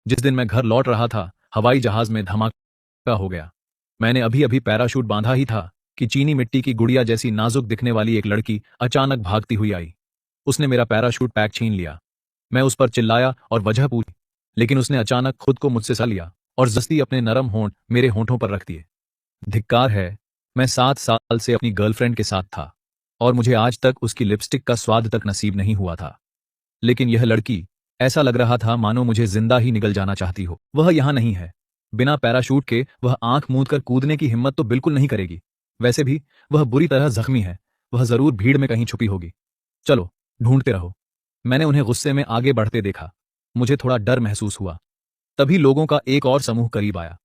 जिस दिन मैं घर लौट रहा था, हवाई जहाज में धमाका हो गया। मैंने अभी अभी पैराशूट बांधा ही था कि चीनी मिट्टी की गुड़िया जैसी नाजुक दिखने वाली एक लड़की अचानक भागती हुई आई। उसने मेरा पैराशूट पैक छीन लिया। मैं उस पर चिल्लाया और वजह पूछी, लेकिन उसने अचानक खुद को मुझसे सा लिया और जस्ती अपने नरम होंठ मेरे होंठों पर रख दिए। धिक्कार है, मैं 7 साल से अपनी गर्लफ्रेंड के साथ था और मुझे आज तक उसकी लिपस्टिक का स्वाद तक नसीब नहीं हुआ था। लेकिन यह लड़की, ऐसा लग रहा था मानो मुझे जिंदा ही निगल जाना चाहती हो। वह यहाँ नहीं है। बिना पैराशूट के वह आंख मूंद कर कूदने की हिम्मत तो बिल्कुल नहीं करेगी। वैसे भी वह बुरी तरह जख्मी है। वह जरूर भीड़ में कहीं छुपी होगी। चलो, ढूंढते रहो। मैंने उन्हें गुस्से में आगे बढ़ते देखा। मुझे थोड़ा डर महसूस हुआ। तभी लोगों का एक और समूह करीब आया।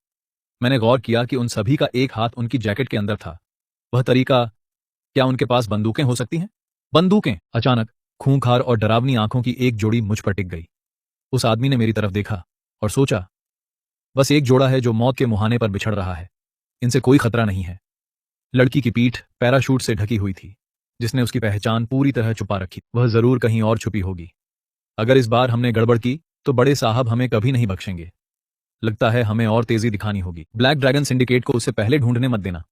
मैंने गौर किया कि उन सभी का एक हाथ उनकी जैकेट के अंदर था। वह तरीका, क्या उनके पास बंदूकें हो सकती हैं? बंदूकें! अचानक खूंखार और डरावनी आंखों की एक जोड़ी मुझ पर टिक गई। उस आदमी ने मेरी तरफ देखा और सोचा, बस एक जोड़ा है जो मौत के मुहाने पर बिछड़ रहा है। इनसे कोई खतरा नहीं है। लड़की की पीठ पैराशूट से ढकी हुई थी, जिसने उसकी पहचान पूरी तरह छुपा रखी। वह जरूर कहीं और छुपी होगी। अगर इस बार हमने गड़बड़ की तो बड़े साहब हमें कभी नहीं बख्शेंगे। लगता है हमें और तेजी दिखानी होगी। ब्लैक ड्रैगन सिंडिकेट को उससे पहले ढूंढने मत देना।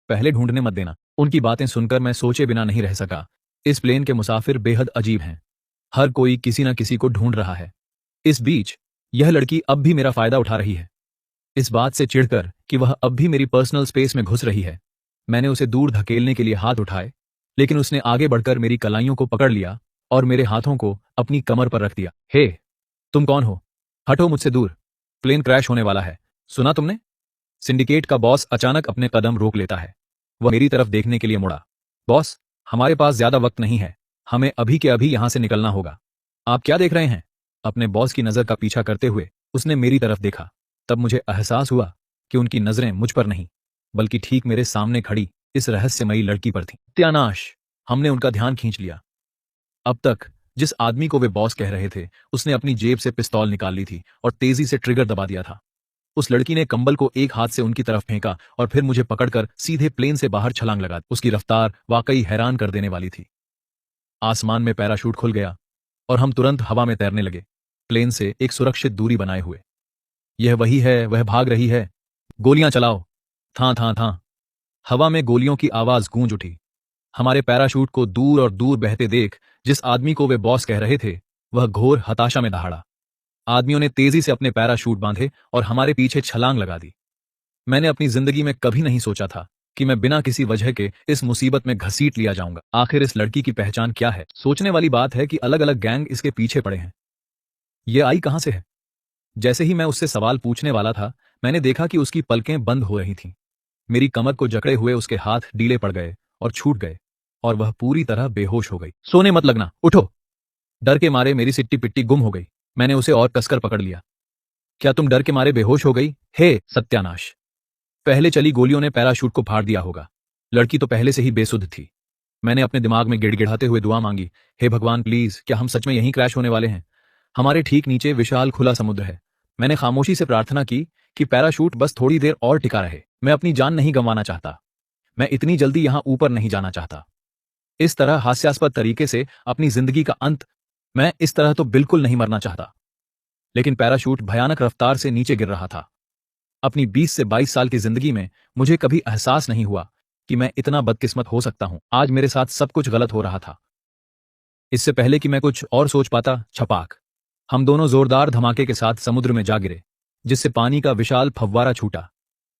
पहले ढूंढने मत देना। उनकी बातें सुनकर मैं सोचे बिना नहीं रह सका। इस प्लेन के मुसाफिर बेहद अजीब हैं। हर कोई किसी न किसी को ढूंढ रहा है। इस बीच यह लड़की अब भी मेरा फायदा उठा रही है, इस बात से चिढ़कर कि वह अब भी मेरी पर्सनल स्पेस में घुस रही है। मैंने उसे दूर धकेलने के लिए हाथ उठाए, लेकिन उसने आगे बढ़कर मेरी कलाइयों को पकड़ लिया और मेरे हाथों को अपनी कमर पर रख दिया। हे, तुम कौन हो? हटो मुझसे दूर। प्लेन क्रैश होने वाला है। सुना तुमने? सिंडिकेट का बॉस अचानक अपने कदम रोक लेता है। वह मेरी तरफ देखने के लिए मुड़ा। बॉस, हमारे पास ज्यादा वक्त नहीं है। हमें अभी के अभी यहां से निकलना होगा। आप क्या देख रहे हैं? अपने बॉस की नजर का पीछा करते हुए उसने मेरी तरफ देखा। तब मुझे एहसास हुआ कि उनकी नजरें मुझ पर नहीं, बल्कि ठीक मेरे सामने खड़ी इस रहस्यमयी लड़की पर थीं। सत्यानाश! हमने उनका ध्यान खींच लिया। अब तक जिस आदमी को वे बॉस कह रहे थे, उसने अपनी जेब से पिस्तौल निकाल ली थी और तेजी से ट्रिगर दबा दिया था। उस लड़की ने कंबल को एक हाथ से उनकी तरफ फेंका और फिर मुझे पकड़कर सीधे प्लेन से बाहर छलांग लगा दी। उसकी रफ्तार वाकई हैरान कर देने वाली थी। आसमान में पैराशूट खुल गया और हम तुरंत हवा में तैरने लगे, प्लेन से एक सुरक्षित दूरी बनाए हुए। यह वही है, वह भाग रही है। गोलियां चलाओ! थां थां थां। हवा में गोलियों की आवाज गूंज उठी। हमारे पैराशूट को दूर और दूर बहते देख जिस आदमी को वे बॉस कह रहे थे, वह घोर हताशा में दहाड़ा। आदमियों ने तेजी से अपने पैराशूट बांधे और हमारे पीछे छलांग लगा दी। मैंने अपनी जिंदगी में कभी नहीं सोचा था कि मैं बिना किसी वजह के इस मुसीबत में घसीट लिया जाऊंगा। आखिर इस लड़की की पहचान क्या है? सोचने वाली बात है कि अलग अलग गैंग इसके पीछे पड़े हैं। ये आई कहां से है? जैसे ही मैं उससे सवाल पूछने वाला था, मैंने देखा कि उसकी पलकें बंद हो रही थीं। मेरी कमर को जकड़े हुए उसके हाथ ढीले पड़ गए और छूट गए और वह पूरी तरह बेहोश हो गई। सोने मत लगना, उठो! डर के मारे मेरी सिट्टी पिट्टी गुम हो गई। मैंने उसे और कसकर पकड़ लिया। क्या तुम डर के मारे बेहोश हो गई? हे सत्यानाश! पहले चली गोलियों ने पैराशूट को फाड़ दिया होगा। लड़की तो पहले से ही बेसुध थी। मैंने अपने दिमाग में गिड़गिड़ाते हुए दुआ मांगी, हे भगवान प्लीज, क्या हम सच में यहीं क्रैश होने वाले हैं? हमारे ठीक नीचे विशाल खुला समुद्र है। मैंने खामोशी से प्रार्थना की कि पैराशूट बस थोड़ी देर और टिका रहे। मैं अपनी जान नहीं गंवाना चाहता। मैं इतनी जल्दी यहां ऊपर नहीं जाना चाहता। इस तरह हास्यास्पद तरीके से अपनी जिंदगी का अंत। मैं इस तरह तो बिल्कुल नहीं मरना चाहता। लेकिन पैराशूट भयानक रफ्तार से नीचे गिर रहा था। अपनी 20 से 22 साल की जिंदगी में मुझे कभी एहसास नहीं हुआ कि मैं इतना बदकिस्मत हो सकता हूं। आज मेरे साथ सब कुछ गलत हो रहा था। इससे पहले कि मैं कुछ और सोच पाता, छपाक, हम दोनों जोरदार धमाके के साथ समुद्र में जा गिरे, जिससे पानी का विशाल फव्वारा छूटा।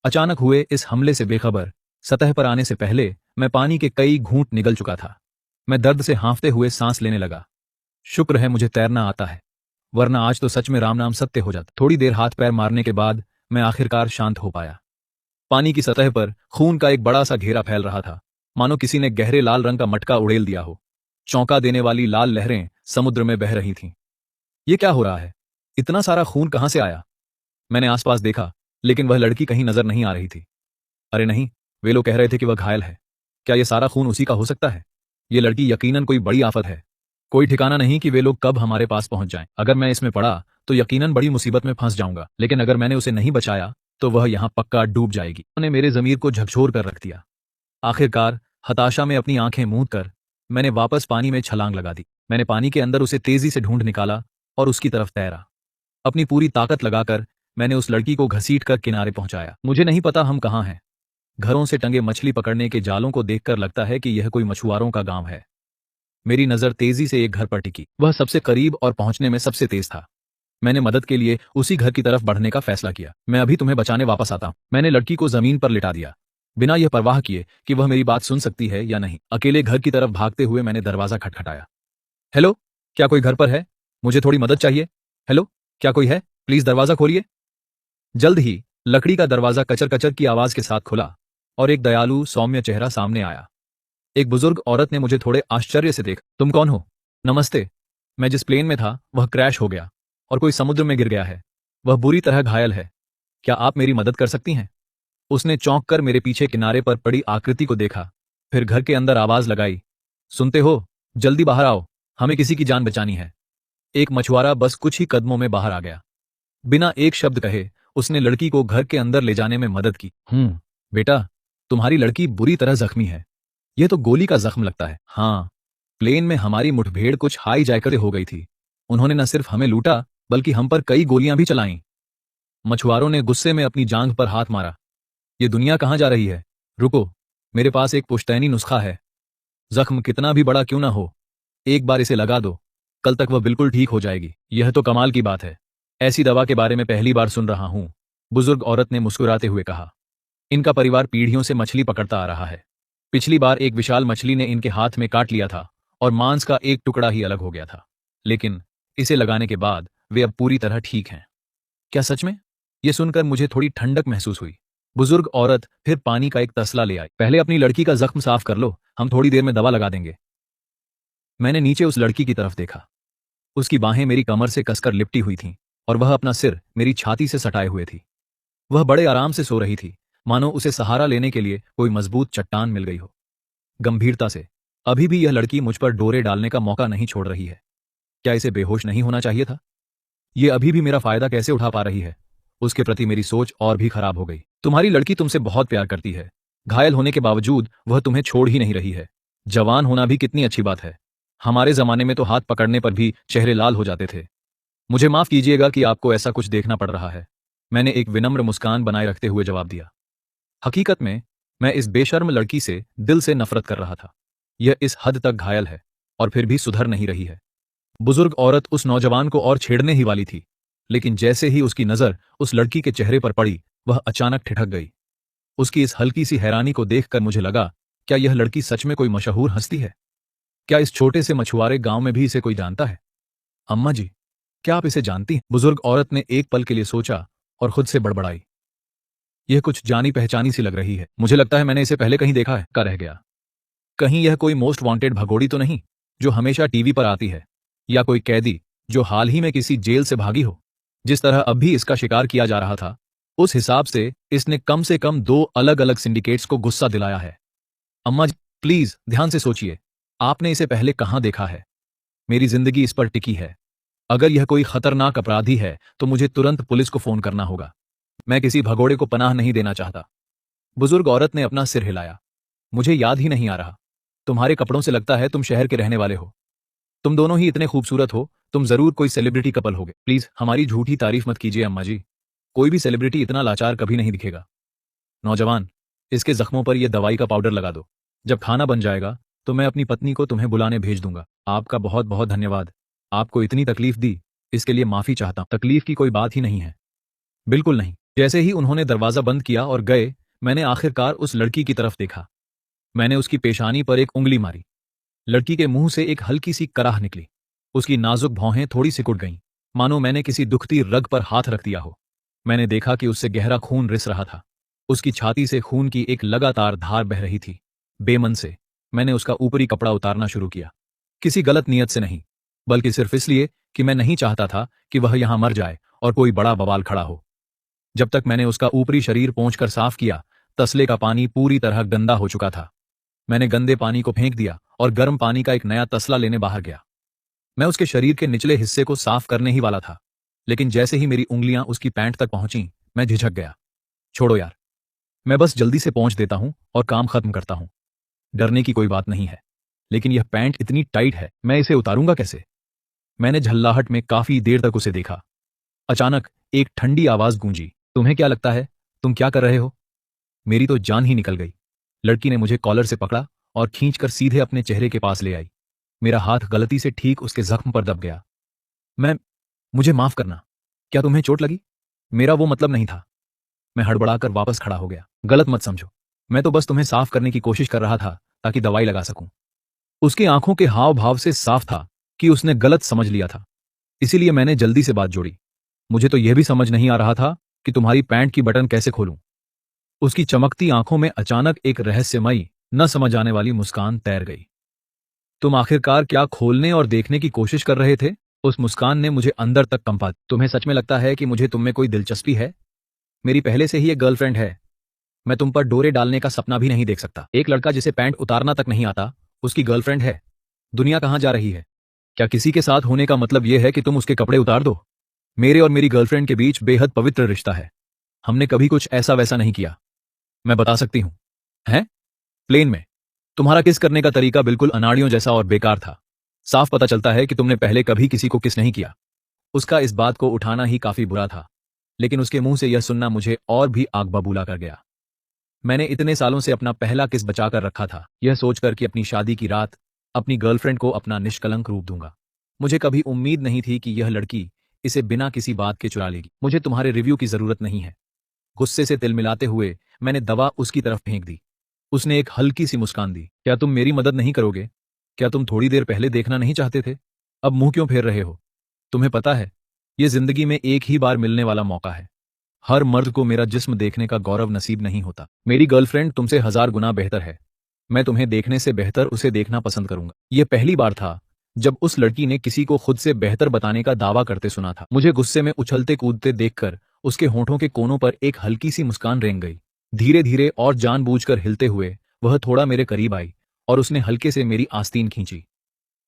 अचानक हुए इस हमले से बेखबर सतह पर आने से पहले मैं पानी के कई घूंट निगल चुका था। मैं दर्द से हांफते हुए सांस लेने लगा। शुक्र है मुझे तैरना आता है, वरना आज तो सच में राम नाम सत्य हो जाता। थोड़ी देर हाथ पैर मारने के बाद मैं आखिरकार शांत हो पाया। पानी की सतह पर खून का एक बड़ा सा घेरा फैल रहा था, मानो किसी ने गहरे लाल रंग का मटका उड़ेल दिया हो। चौंका देने वाली लाल लहरें समुद्र में बह रही थीं। ये क्या हो रहा है? इतना सारा खून कहां से आया? मैंने आसपास देखा, लेकिन वह लड़की कहीं नजर नहीं आ रही थी। अरे नहीं, वे लोग कह रहे थे कि वह घायल है। क्या यह सारा खून उसी का हो सकता है? ये लड़की यकीनन कोई बड़ी आफत है। कोई ठिकाना नहीं कि वे लोग कब हमारे पास पहुंच जाएं। अगर मैं इसमें पड़ा तो यकीनन बड़ी मुसीबत में फंस जाऊंगा, लेकिन अगर मैंने उसे नहीं बचाया तो वह यहां पक्का डूब जाएगी। उन्होंने मेरे जमीर को झकझोर कर रख दिया। आखिरकार हताशा में अपनी आंखें मूंद कर मैंने वापस पानी में छलांग लगा दी। मैंने पानी के अंदर उसे तेजी से ढूंढ निकाला और उसकी तरफ तैरा। अपनी पूरी ताकत लगाकर मैंने उस लड़की को घसीट कर किनारे पहुंचाया। मुझे नहीं पता हम कहाँ हैं। घरों से टंगे मछली पकड़ने के जालों को देखकर लगता है कि यह कोई मछुआरों का गांव है। मेरी नजर तेजी से एक घर पर टिकी। वह सबसे करीब और पहुंचने में सबसे तेज था। मैंने मदद के लिए उसी घर की तरफ बढ़ने का फैसला किया। मैं अभी तुम्हें बचाने वापस आता हूं। मैंने लड़की को जमीन पर लिटा दिया, बिना यह परवाह किए कि वह मेरी बात सुन सकती है या नहीं। अकेले घर की तरफ भागते हुए मैंने दरवाजा खटखटाया। हेलो, क्या कोई घर पर है? मुझे थोड़ी मदद चाहिए। हेलो, क्या कोई है? प्लीज दरवाजा खोलिए। जल्द ही लकड़ी का दरवाजा कचर कचर की आवाज के साथ खुला और एक दयालु सौम्य चेहरा सामने आया। एक बुजुर्ग औरत ने मुझे थोड़े आश्चर्य से देखा। तुम कौन हो? नमस्ते। मैं जिस प्लेन में था वह क्रैश हो गया और कोई समुद्र में गिर गया है। वह बुरी तरह घायल है। क्या आप मेरी मदद कर सकती हैं? उसने चौंक कर मेरे पीछे किनारे पर पड़ी आकृति को देखा, फिर घर के अंदर आवाज लगाई। सुनते हो? जल्दी बाहर आओ, हमें किसी की जान बचानी है। एक मछुआरा बस कुछ ही कदमों में बाहर आ गया। बिना एक शब्द कहे उसने लड़की को घर के अंदर ले जाने में मदद की। बेटा, तुम्हारी लड़की बुरी तरह जख्मी है। यह तो गोली का जख्म लगता है। हाँ, प्लेन में हमारी मुठभेड़ कुछ हाई जैकर हो गई थी। उन्होंने न सिर्फ हमें लूटा बल्कि हम पर कई गोलियां भी चलाईं। मछुआरों ने गुस्से में अपनी जांघ पर हाथ मारा। ये दुनिया कहां जा रही है? रुको, मेरे पास एक पुश्तैनी नुस्खा है। जख्म कितना भी बड़ा क्यों ना हो, एक बार इसे लगा दो, कल तक वह बिल्कुल ठीक हो जाएगी। यह तो कमाल की बात है। ऐसी दवा के बारे में पहली बार सुन रहा हूं, बुजुर्ग औरत ने मुस्कुराते हुए कहा। इनका परिवार पीढ़ियों से मछली पकड़ता आ रहा है। पिछली बार एक विशाल मछली ने इनके हाथ में काट लिया था और मांस का एक टुकड़ा ही अलग हो गया था, लेकिन इसे लगाने के बाद वे अब पूरी तरह ठीक हैं। क्या सच में? यह सुनकर मुझे थोड़ी ठंडक महसूस हुई। बुजुर्ग औरत फिर पानी का एक तसला ले आई। पहले अपनी लड़की का जख्म साफ कर लो, हम थोड़ी देर में दवा लगा देंगे। मैंने नीचे उस लड़की की तरफ देखा। उसकी बाहें मेरी कमर से कसकर लिपटी हुई थीं और वह अपना सिर मेरी छाती से सटाए हुए थी। वह बड़े आराम से सो रही थी, मानो उसे सहारा लेने के लिए कोई मजबूत चट्टान मिल गई हो। गंभीरता से, अभी भी यह लड़की मुझ पर डोरे डालने का मौका नहीं छोड़ रही है। क्या इसे बेहोश नहीं होना चाहिए था? ये अभी भी मेरा फायदा कैसे उठा पा रही है? उसके प्रति मेरी सोच और भी खराब हो गई। तुम्हारी लड़की तुमसे बहुत प्यार करती है। घायल होने के बावजूद वह तुम्हें छोड़ ही नहीं रही है। जवान होना भी कितनी अच्छी बात है। हमारे जमाने में तो हाथ पकड़ने पर भी चेहरे लाल हो जाते थे। मुझे माफ कीजिएगा कि आपको ऐसा कुछ देखना पड़ रहा है, मैंने एक विनम्र मुस्कान बनाए रखते हुए जवाब दिया। हकीकत में मैं इस बेशर्म लड़की से दिल से नफरत कर रहा था। यह इस हद तक घायल है और फिर भी सुधर नहीं रही है। बुजुर्ग औरत उस नौजवान को और छेड़ने ही वाली थी, लेकिन जैसे ही उसकी नजर उस लड़की के चेहरे पर पड़ी, वह अचानक ठिठक गई। उसकी इस हल्की सी हैरानी को देखकर मुझे लगा, क्या यह लड़की सच में कोई मशहूर हस्ती है? क्या इस छोटे से मछुआरे गांव में भी इसे कोई जानता है? अम्मा जी, क्या आप इसे जानती हैं? बुजुर्ग औरत ने एक पल के लिए सोचा और खुद से बड़बड़ाई। यह कुछ जानी पहचानी सी लग रही है। मुझे लगता है मैंने इसे पहले कहीं देखा है। का रह गया। कहीं यह कोई मोस्ट वांटेड भगोड़ी तो नहीं, जो हमेशा टीवी पर आती है, या कोई कैदी जो हाल ही में किसी जेल से भागी हो? जिस तरह अब भी इसका शिकार किया जा रहा था, उस हिसाब से इसने कम से कम 2 अलग अलग सिंडिकेट्स को गुस्सा दिलाया है। अम्मा जी, प्लीज ध्यान से सोचिए, आपने इसे पहले कहां देखा है? मेरी जिंदगी इस पर टिकी है। अगर यह कोई खतरनाक अपराधी है तो मुझे तुरंत पुलिस को फोन करना होगा। मैं किसी भगोड़े को पनाह नहीं देना चाहता। बुजुर्ग औरत ने अपना सिर हिलाया। मुझे याद ही नहीं आ रहा। तुम्हारे कपड़ों से लगता है तुम शहर के रहने वाले हो। तुम दोनों ही इतने खूबसूरत हो, तुम जरूर कोई सेलिब्रिटी कपल होगे। प्लीज हमारी झूठी तारीफ मत कीजिए अम्मा जी। कोई भी सेलिब्रिटी इतना लाचार कभी नहीं दिखेगा। नौजवान, इसके जख्मों पर यह दवाई का पाउडर लगा दो। जब खाना बन जाएगा तो मैं अपनी पत्नी को तुम्हें बुलाने भेज दूंगा। आपका बहुत बहुत धन्यवाद। आपको इतनी तकलीफ दी, इसके लिए माफी चाहता हूं। तकलीफ की कोई बात ही नहीं है। बिल्कुल नहीं। जैसे ही उन्होंने दरवाजा बंद किया और गए, मैंने आखिरकार उस लड़की की तरफ देखा। मैंने उसकी पेशानी पर एक उंगली मारी। लड़की के मुंह से एक हल्की सी कराह निकली। उसकी नाजुक भौहें थोड़ी सिकुड़ गईं, मानो मैंने किसी दुखती रग पर हाथ रख दिया हो। मैंने देखा कि उससे गहरा खून रिस रहा था। उसकी छाती से खून की एक लगातार धार बह रही थी। बेमन से मैंने उसका ऊपरी कपड़ा उतारना शुरू किया। किसी गलत नियत से नहीं, बल्कि सिर्फ इसलिए कि मैं नहीं चाहता था कि वह यहां मर जाए और कोई बड़ा बवाल खड़ा हो। जब तक मैंने उसका ऊपरी शरीर पोंछकर साफ किया, तसले का पानी पूरी तरह गंदा हो चुका था। मैंने गंदे पानी को फेंक दिया और गर्म पानी का एक नया तसला लेने बाहर गया। मैं उसके शरीर के निचले हिस्से को साफ करने ही वाला था, लेकिन जैसे ही मेरी उंगलियां उसकी पैंट तक पहुंची, मैं झिझक गया। छोड़ो यार, मैं बस जल्दी से पहुंच देता हूं और काम खत्म करता हूं। डरने की कोई बात नहीं है, लेकिन यह पैंट इतनी टाइट है, मैं इसे उतारूंगा कैसे? मैंने झल्लाहट में काफी देर तक उसे देखा। अचानक एक ठंडी आवाज गूंजी, तुम्हें क्या लगता है तुम क्या कर रहे हो? मेरी तो जान ही निकल गई। लड़की ने मुझे कॉलर से पकड़ा और खींचकर सीधे अपने चेहरे के पास ले आई। मेरा हाथ गलती से ठीक उसके जख्म पर दब गया। मैं मुझे माफ करना। क्या तुम्हें चोट लगी? मेरा वो मतलब नहीं था। मैं हड़बड़ाकर वापस खड़ा हो गया। गलत मत समझो, मैं तो बस तुम्हें साफ करने की कोशिश कर रहा था ताकि दवाई लगा सकूं। उसकी आंखों के हाव भाव से साफ था कि उसने गलत समझ लिया था, इसीलिए मैंने जल्दी से बात जोड़ी। मुझे तो यह भी समझ नहीं आ रहा था कि तुम्हारी पैंट की बटन कैसे खोलूं। उसकी चमकती आंखों में अचानक एक रहस्यमयी, न समझ आने वाली मुस्कान तैर गई। तुम आखिरकार क्या खोलने और देखने की कोशिश कर रहे थे? उस मुस्कान ने मुझे अंदर तक कंपा। तुम्हें सच में लगता है कि मुझे तुम में कोई दिलचस्पी है? मेरी पहले से ही एक गर्लफ्रेंड है। मैं तुम पर डोरे डालने का सपना भी नहीं देख सकता। एक लड़का जिसे पैंट उतारना तक नहीं आता, उसकी गर्लफ्रेंड है। दुनिया कहां जा रही है? क्या किसी के साथ होने का मतलब यह है कि तुम उसके कपड़े उतार दो? मेरे और मेरी गर्लफ्रेंड के बीच बेहद पवित्र रिश्ता है। हमने कभी कुछ ऐसा वैसा नहीं किया। मैं बता सकती हूं। हैं? प्लेन में तुम्हारा किस करने का तरीका बिल्कुल अनाड़ियों जैसा और बेकार था। साफ पता चलता है कि तुमने पहले कभी किसी को किस नहीं किया। उसका इस बात को उठाना ही काफी बुरा था, लेकिन उसके मुंह से यह सुनना मुझे और भी आग बबूला कर गया। मैंने इतने सालों से अपना पहला किस बचा कर रखा था, यह सोचकर कि अपनी शादी की रात अपनी गर्लफ्रेंड को अपना निष्कलंक रूप दूंगा। मुझे कभी उम्मीद नहीं थी कि यह लड़की इसे बिना किसी बात के चुरा लेगी। मुझे तुम्हारे रिव्यू की जरूरत नहीं है। गुस्से से तिलमिलाते हुए मैंने दवा उसकी तरफ फेंक दी। उसने एक हल्की सी मुस्कान दी। क्या तुम मेरी मदद नहीं करोगे? क्या तुम थोड़ी देर पहले देखना नहीं चाहते थे? अब मुंह क्यों फेर रहे हो? तुम्हें पता है, यह जिंदगी में एक ही बार मिलने वाला मौका है। हर मर्द को मेरा जिस्म देखने का गौरव नसीब नहीं होता। मेरी गर्लफ्रेंड तुमसे 1000 गुना बेहतर है। मैं तुम्हें देखने से बेहतर उसे देखना पसंद करूंगा। यह पहली बार था जब उस लड़की ने किसी को खुद से बेहतर बताने का दावा करते सुना था। मुझे गुस्से में उछलते कूदते देखकर उसके होठों के कोनों पर एक हल्की सी मुस्कान रेंग गई। धीरे धीरे और जानबूझकर हिलते हुए वह थोड़ा मेरे करीब आई और उसने हल्के से मेरी आस्तीन खींची।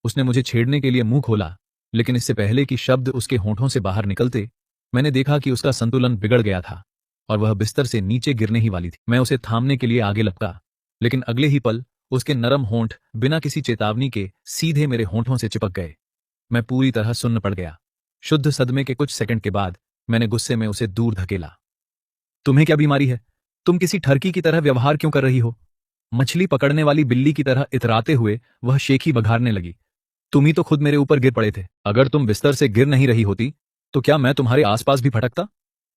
उसने मुझे छेड़ने के लिए मुंह खोला, लेकिन इससे पहले कि शब्द उसके होठों से बाहर निकलते, मैंने देखा कि उसका संतुलन बिगड़ गया था और वह बिस्तर से नीचे गिरने ही वाली थी। मैं उसे थामने के लिए आगे लपका, लेकिन अगले ही पल उसके नरम होंठ बिना किसी चेतावनी के सीधे मेरे होंठों से चिपक गए। मैं पूरी तरह सुन्न पड़ गया। शुद्ध सदमे के कुछ सेकंड के बाद मैंने गुस्से में उसे दूर धकेला। तुम्हें क्या बीमारी है? तुम किसी ठरकी की तरह व्यवहार क्यों कर रही हो? मछली पकड़ने वाली बिल्ली की तरह इतराते हुए वह शेखी बघारने लगी। तुम ही तो खुद मेरे ऊपर गिर पड़े थे। अगर तुम बिस्तर से गिर नहीं रही होती तो क्या मैं तुम्हारे आसपास भी भटकता?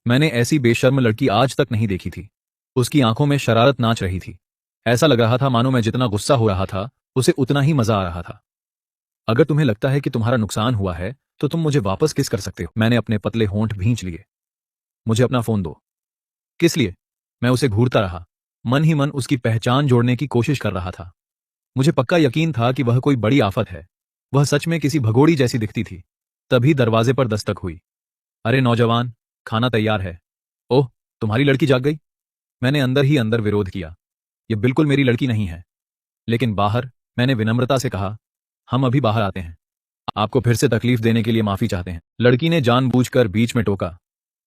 मैंने ऐसी बेशर्म लड़की आज तक नहीं देखी थी। उसकी आंखों में शरारत नाच रही थी। ऐसा लग रहा था मानो मैं जितना गुस्सा हो रहा था उसे उतना ही मजा आ रहा था। अगर तुम्हें लगता है कि तुम्हारा नुकसान हुआ है तो तुम मुझे वापस किस कर सकते हो। मैंने अपने पतले होंठ भींच लिए। मुझे अपना फोन दो। किस लिए? मैं उसे घूरता रहा, मन ही मन उसकी पहचान जोड़ने की कोशिश कर रहा था। मुझे पक्का यकीन था कि वह कोई बड़ी आफत है। वह सच में किसी भगोड़ी जैसी दिखती थी। तभी दरवाजे पर दस्तक हुई। अरे नौजवान, खाना तैयार है। ओह, तुम्हारी लड़की जाग गई? मैंने अंदर ही अंदर विरोध किया। यह बिल्कुल मेरी लड़की नहीं है। लेकिन बाहर, मैंने विनम्रता से कहा, हम अभी बाहर आते हैं। आपको फिर से तकलीफ देने के लिए माफी चाहते हैं। लड़की ने जानबूझकर बीच में टोका,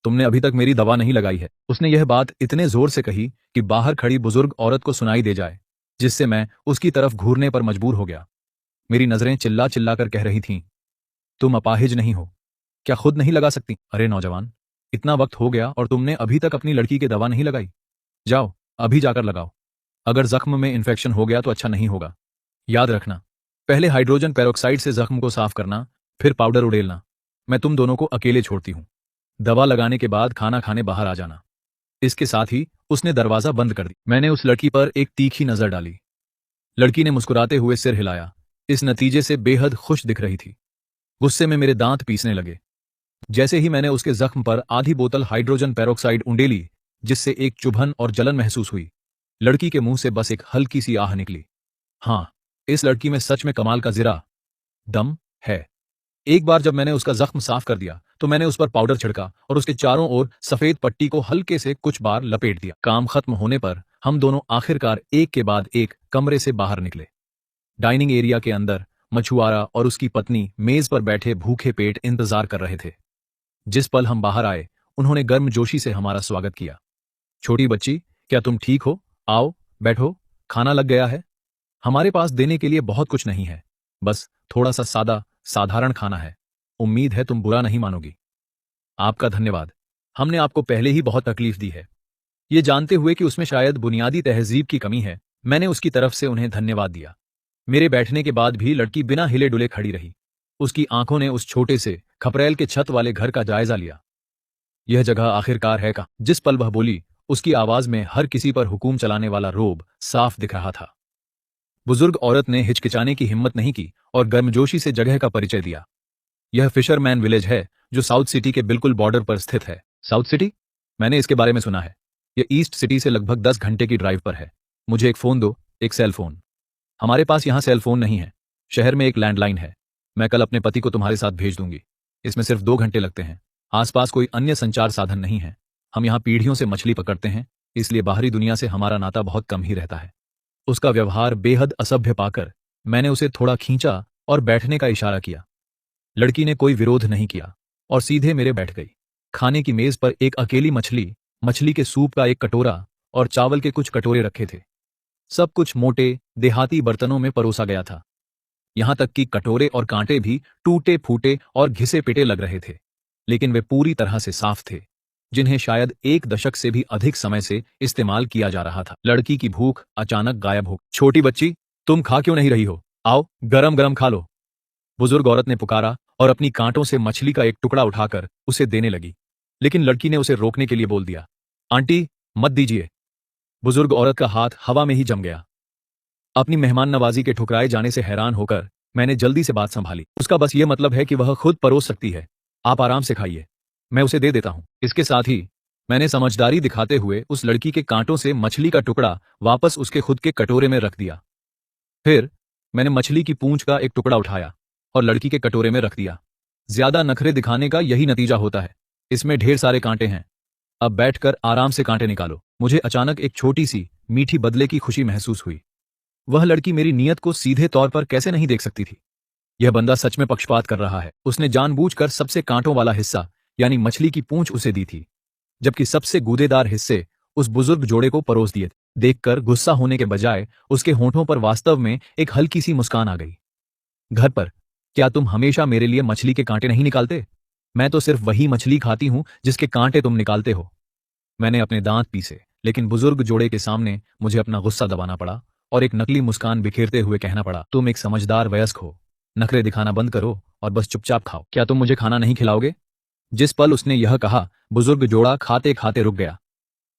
तुमने अभी तक मेरी दवा नहीं लगाई है। उसने यह बात इतने जोर से कही कि बाहर खड़ी बुजुर्ग औरत को सुनाई दे जाए, जिससे मैं उसकी तरफ घूरने पर मजबूर हो गया। मेरी नजरें चिल्ला चिल्ला कर कह रही थीं, तुम अपाहिज नहीं हो, क्या खुद नहीं लगा सकती? अरे नौजवान, इतना वक्त हो गया और तुमने अभी तक अपनी लड़की की दवा नहीं लगाई। जाओ, अभी जाकर लगाओ। अगर जख्म में इन्फेक्शन हो गया तो अच्छा नहीं होगा। याद रखना, पहले हाइड्रोजन पेरोक्साइड से जख्म को साफ करना, फिर पाउडर उड़ेलना। मैं तुम दोनों को अकेले छोड़ती हूं। दवा लगाने के बाद खाना खाने बाहर आ जाना। इसके साथ ही उसने दरवाजा बंद कर दी। मैंने उस लड़की पर एक तीखी नजर डाली। लड़की ने मुस्कुराते हुए सिर हिलाया। इस नतीजे से बेहद खुश दिख रही थी। गुस्से में मेरे दांत पीसने लगे। जैसे ही मैंने उसके जख्म पर आधी बोतल हाइड्रोजन पेरोक्साइड उंडेली, जिससे एक चुभन और जलन महसूस हुई, लड़की के मुंह से बस एक हल्की सी आह निकली। हाँ, इस लड़की में सच में कमाल का जिरा दम है। एक बार जब मैंने उसका जख्म साफ कर दिया तो मैंने उस पर पाउडर छिड़का और उसके चारों ओर सफेद पट्टी को हल्के से कुछ बार लपेट दिया। काम खत्म होने पर हम दोनों आखिरकार एक के बाद एक कमरे से बाहर निकले। डाइनिंग एरिया के अंदर मछुआरा और उसकी पत्नी मेज पर बैठे भूखे पेट इंतजार कर रहे थे। जिस पल हम बाहर आए, उन्होंने गर्मजोशी से हमारा स्वागत किया। छोटी बच्ची, क्या तुम ठीक हो? आओ, बैठो, खाना लग गया है। हमारे पास देने के लिए बहुत कुछ नहीं है, बस थोड़ा सा सादा साधारण खाना है। उम्मीद है तुम बुरा नहीं मानोगी। आपका धन्यवाद। हमने आपको पहले ही बहुत तकलीफ दी है। ये जानते हुए कि उसमें शायद बुनियादी तहजीब की कमी है, मैंने उसकी तरफ से उन्हें धन्यवाद दिया। मेरे बैठने के बाद भी लड़की बिना हिले डुले खड़ी रही। उसकी आंखों ने उस छोटे से खपरेल के छत वाले घर का जायजा लिया। यह जगह आखिरकार है का। जिस पल वह बोली, उसकी आवाज में हर किसी पर हुकूम चलाने वाला रोब साफ दिख रहा था। बुजुर्ग औरत ने हिचकिचाने की हिम्मत नहीं की और गर्मजोशी से जगह का परिचय दिया। यह फिशरमैन विलेज है, जो साउथ सिटी के बिल्कुल बॉर्डर पर स्थित है। South city? मैंने इसके बारे में सुना है। यह ईस्ट सिटी से लगभग 10 घंटे की ड्राइव पर है। मुझे एक फोन दो, एक सेल फोन। हमारे पास यहाँ सेल फोन नहीं है। शहर में एक लैंडलाइन है। मैं कल अपने पति को तुम्हारे साथ भेज दूंगी। इसमें सिर्फ 2 घंटे लगते हैं। आसपास कोई अन्य संचार साधन नहीं है। हम यहाँ पीढ़ियों से मछली पकड़ते हैं, इसलिए बाहरी दुनिया से हमारा नाता बहुत कम ही रहता है। उसका व्यवहार बेहद असभ्य पाकर मैंने उसे थोड़ा खींचा और बैठने का इशारा किया। लड़की ने कोई विरोध नहीं किया और सीधे मेरे बैठ गई। खाने की मेज पर एक अकेली मछली, मछली के सूप का एक कटोरा और चावल के कुछ कटोरे रखे थे। सब कुछ मोटे देहाती बर्तनों में परोसा गया था। यहां तक कि कटोरे और कांटे भी टूटे फूटे और घिसे पिटे लग रहे थे, लेकिन वे पूरी तरह से साफ थे, जिन्हें शायद 1 दशक से भी अधिक समय से इस्तेमाल किया जा रहा था। लड़की की भूख अचानक गायब हो। छोटी बच्ची, तुम खा क्यों नहीं रही हो? आओ, गरम गरम खा लो। बुजुर्ग औरत ने पुकारा और अपनी कांटों से मछली का एक टुकड़ा उठाकर उसे देने लगी, लेकिन लड़की ने उसे रोकने के लिए बोल दिया, आंटी, मत दीजिए। बुजुर्ग औरत का हाथ हवा में ही जम गया। अपनी मेहमान नवाजी के ठुकराए जाने से हैरान होकर मैंने जल्दी से बात संभाली। उसका बस ये मतलब है कि वह खुद परोस सकती है। आप आराम से खाइए, मैं उसे दे देता हूं। इसके साथ ही मैंने समझदारी दिखाते हुए उस लड़की के कांटों से मछली का टुकड़ा वापस उसके खुद के कटोरे में रख दिया। फिर मैंने मछली की पूंछ का एक टुकड़ा उठाया और लड़की के कटोरे में रख दिया। ज्यादा नखरे दिखाने का यही नतीजा होता है। इसमें ढेर सारे कांटे हैं। अब बैठकर आराम से कांटे निकालो। मुझे अचानक एक छोटी सी मीठी बदले की खुशी महसूस हुई। वह लड़की मेरी नीयत को सीधे तौर पर कैसे नहीं देख सकती थी? यह बंदा सच में पक्षपात कर रहा है। उसने जानबूझकर सबसे कांटों वाला हिस्सा यानी मछली की पूंछ उसे दी थी, जबकि सबसे गूदेदार हिस्से उस बुजुर्ग जोड़े को परोस दिए। देखकर गुस्सा होने के बजाय उसके होंठों पर वास्तव में एक हल्की सी मुस्कान आ गई। घर पर क्या तुम हमेशा मेरे लिए मछली के कांटे नहीं निकालते? मैं तो सिर्फ वही मछली खाती हूं जिसके कांटे तुम निकालते हो। मैंने अपने दांत पीसे, लेकिन बुजुर्ग जोड़े के सामने मुझे अपना गुस्सा दबाना पड़ा और एक नकली मुस्कान बिखेरते हुए कहना पड़ा, तुम एक समझदार वयस्क हो, नखरे दिखाना बंद करो और बस चुपचाप खाओ। क्या तुम मुझे खाना नहीं खिलाओगे? जिस पल उसने यह कहा, बुजुर्ग जोड़ा खाते खाते रुक गया।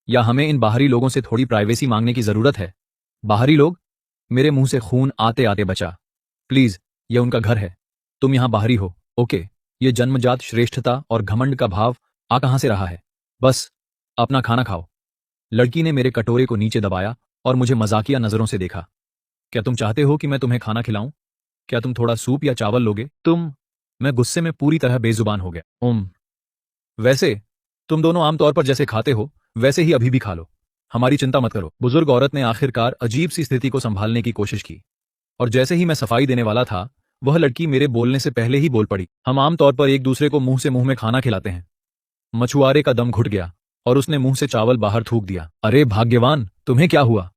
या हमें इन बाहरी लोगों से थोड़ी प्राइवेसी मांगने की जरूरत है? बाहरी लोग? मेरे मुंह से खून आते आते बचा। प्लीज, यह उनका घर है। तुम यहां बाहरी हो, ओके? ये जन्मजात श्रेष्ठता और घमंड का भाव आ कहां से रहा है? बस अपना खाना खाओ। लड़की ने मेरे कटोरे को नीचे दबाया और मुझे मजाकिया नजरों से देखा। क्या तुम चाहते हो कि मैं तुम्हें खाना खिलाऊं? क्या तुम थोड़ा सूप या चावल लोगे? मैं गुस्से में पूरी तरह बेजुबान हो गया। वैसे तुम दोनों आमतौर पर जैसे खाते हो वैसे ही अभी भी खा लो। हमारी चिंता मत करो। बुजुर्ग औरत ने आखिरकार अजीब सी स्थिति को संभालने की कोशिश की, और जैसे ही मैं सफाई देने वाला था, वह लड़की मेरे बोलने से पहले ही बोल पड़ी, हम आमतौर पर एक दूसरे को मुंह से मुंह में खाना खिलाते हैं। मछुआरे का दम घुट गया और उसने मुंह से चावल बाहर थूक दिया। अरे भाग्यवान, तुम्हें क्या हुआ?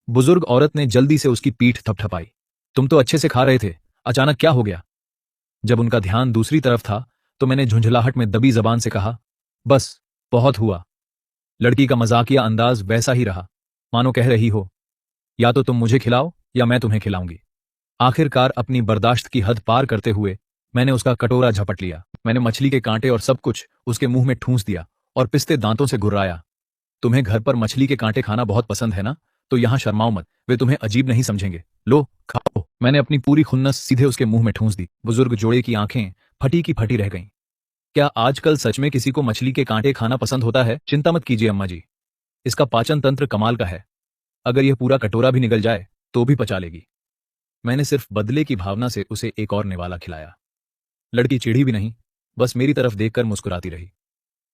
बुजुर्ग औरत ने जल्दी से उसकी पीठ थपथपाई। तुम तो अच्छे से खा रहे थे, अचानक क्या हो गया? जब उनका ध्यान दूसरी तरफ था तो मैंने झुंझलाहट में दबी जबान से कहा, बस बहुत हुआ। लड़की का मजाकिया अंदाज वैसा ही रहा, मानो कह रही हो, या तो तुम मुझे खिलाओ या मैं तुम्हें खिलाऊंगी। आखिरकार अपनी बर्दाश्त की हद पार करते हुए मैंने उसका कटोरा झपट लिया। मैंने मछली के कांटे और सब कुछ उसके मुंह में ठूंस दिया और पिसते दांतों से घुर्राया। तुम्हें घर पर मछली के कांटे खाना बहुत पसंद है ना? तो यहां शर्माओ मत, वे तुम्हें अजीब नहीं समझेंगे। लो खाओ। मैंने अपनी पूरी खुन्नस सीधे उसके मुंह में ठूंस दी। बुजुर्ग जोड़े की आंखें फटी की फटी रह गईं। क्या आजकल सच में किसी को मछली के कांटे खाना पसंद होता है? चिंता मत कीजिए अम्मा जी, इसका पाचन तंत्र कमाल का है। अगर यह पूरा कटोरा भी निगल जाए तो भी पचा लेगी। मैंने सिर्फ बदले की भावना से उसे एक और निवाला खिलाया। लड़की चिढ़ी भी नहीं, बस मेरी तरफ देखकर मुस्कुराती रही।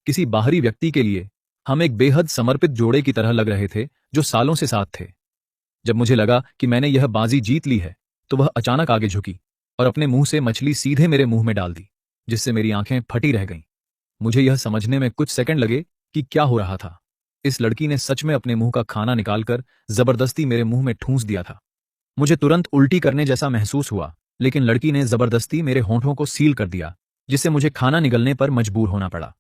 किसी बाहरी व्यक्ति के लिए हम एक बेहद समर्पित जोड़े की तरह लग रहे थे जो सालों से साथ थे। जब मुझे लगा कि मैंने यह बाजी जीत ली है, तो वह अचानक आगे झुकी और अपने मुंह से मछली सीधे मेरे मुंह में डाल दी, जिससे मेरी आंखें फटी रह गईं। मुझे यह समझने में कुछ सेकंड लगे कि क्या हो रहा था। इस लड़की ने सच में अपने मुंह का खाना निकालकर जबरदस्ती मेरे मुंह में ठूंस दिया था। मुझे तुरंत उल्टी करने जैसा महसूस हुआ, लेकिन लड़की ने जबरदस्ती मेरे होंठों को सील कर दिया जिससे मुझे खाना निगलने पर मजबूर होना पड़ा।